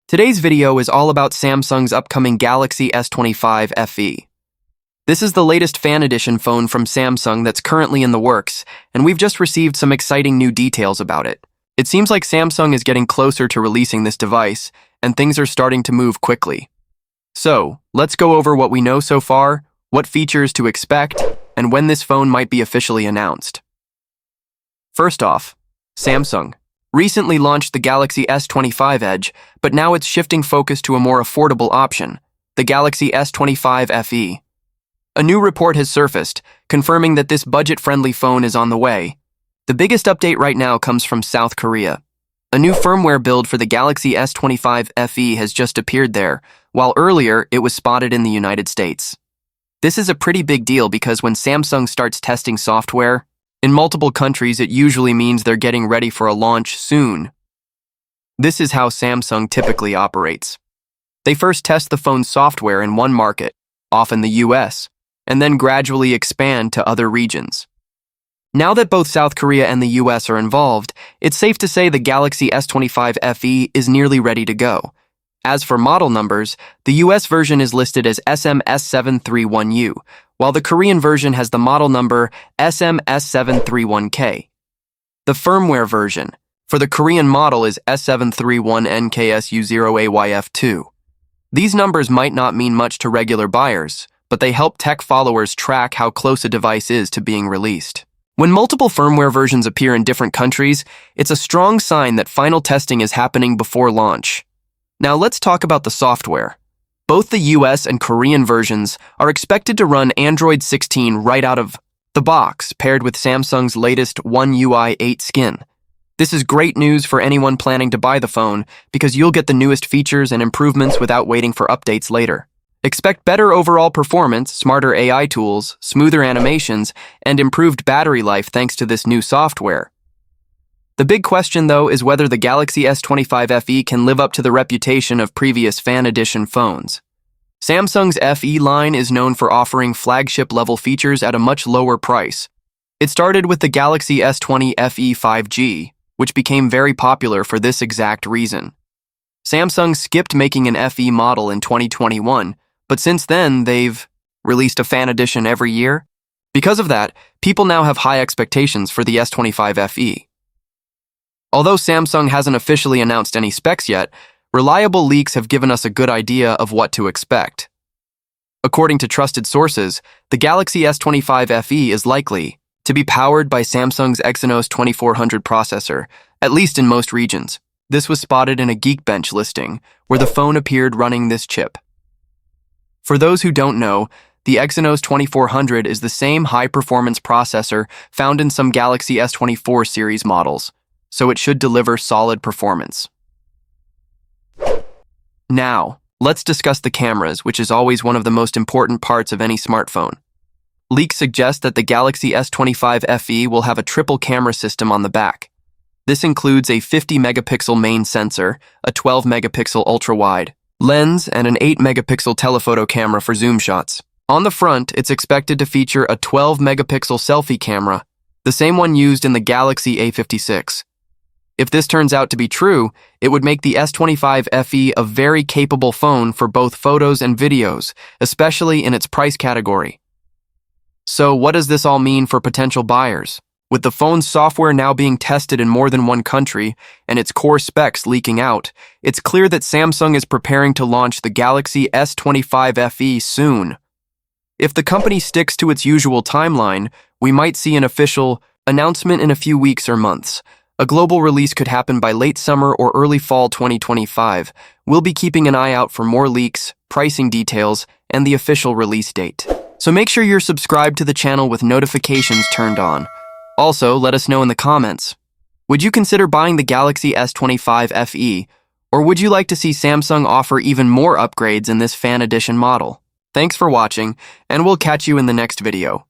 Today's video is all about Samsung's upcoming Galaxy S25 FE. This is the latest fan edition phone from Samsung that's currently in the works, and we've just received some exciting new details about it. It seems like Samsung is getting closer to releasing this device, and things are starting to move quickly. So, let's go over what we know so far, what features to expect, and when this phone might be officially announced. First off, Samsung recently launched the Galaxy S25 Edge, but now it's shifting focus to a more affordable option, the Galaxy S25 FE. A new report has surfaced, confirming that this budget-friendly phone is on the way. The biggest update right now comes from South Korea. A new firmware build for the Galaxy S25 FE has just appeared there, while earlier it was spotted in the United States. This is a pretty big deal because when Samsung starts testing software, in multiple countries, it usually means they're getting ready for a launch soon. This is how Samsung typically operates. They first test the phone's software in one market, often the US, and then gradually expand to other regions. Now that both South Korea and the US are involved, it's safe to say the Galaxy S25 FE is nearly ready to go. As for model numbers, the US version is listed as SM-S731U, while the Korean version has the model number SM-S731K. The firmware version for the Korean model is S731NKSU0AYF2. These numbers might not mean much to regular buyers, but they help tech followers track how close a device is to being released. When multiple firmware versions appear in different countries, it's a strong sign that final testing is happening before launch. Now let's talk about the software. Both the US and Korean versions are expected to run Android 16 right out of the box, paired with Samsung's latest One UI 8 skin. This is great news for anyone planning to buy the phone because you'll get the newest features and improvements without waiting for updates later. Expect better overall performance, smarter AI tools, smoother animations, and improved battery life thanks to this new software. The big question, though, is whether the Galaxy S25 FE can live up to the reputation of previous fan edition phones. Samsung's FE line is known for offering flagship-level features at a much lower price. It started with the Galaxy S20 FE 5G, which became very popular for this exact reason. Samsung skipped making an FE model in 2021, but since then, they've released a fan edition every year. Because of that, people now have high expectations for the S25 FE. Although Samsung hasn't officially announced any specs yet, reliable leaks have given us a good idea of what to expect. According to trusted sources, the Galaxy S25 FE is likely to be powered by Samsung's Exynos 2400 processor, at least in most regions. This was spotted in a Geekbench listing, where the phone appeared running this chip. For those who don't know, the Exynos 2400 is the same high-performance processor found in some Galaxy S24 series models, so it should deliver solid performance. Now, let's discuss the cameras, which is always one of the most important parts of any smartphone. Leaks suggest that the Galaxy S25 FE will have a triple camera system on the back. This includes a 50-megapixel main sensor, a 12-megapixel ultra-wide lens, and an 8-megapixel telephoto camera for zoom shots. On the front, it's expected to feature a 12-megapixel selfie camera, the same one used in the Galaxy A56. If this turns out to be true, it would make the S25 FE a very capable phone for both photos and videos, especially in its price category. So what does this all mean for potential buyers? With the phone's software now being tested in more than one country and its core specs leaking out, it's clear that Samsung is preparing to launch the Galaxy S25 FE soon. If the company sticks to its usual timeline, we might see an official announcement in a few weeks or months. A global release could happen by late summer or early fall 2025. We'll be keeping an eye out for more leaks, pricing details, and the official release date. So make sure you're subscribed to the channel with notifications turned on. Also, let us know in the comments. Would you consider buying the Galaxy S25 FE, or would you like to see Samsung offer even more upgrades in this fan edition model? Thanks for watching, and we'll catch you in the next video.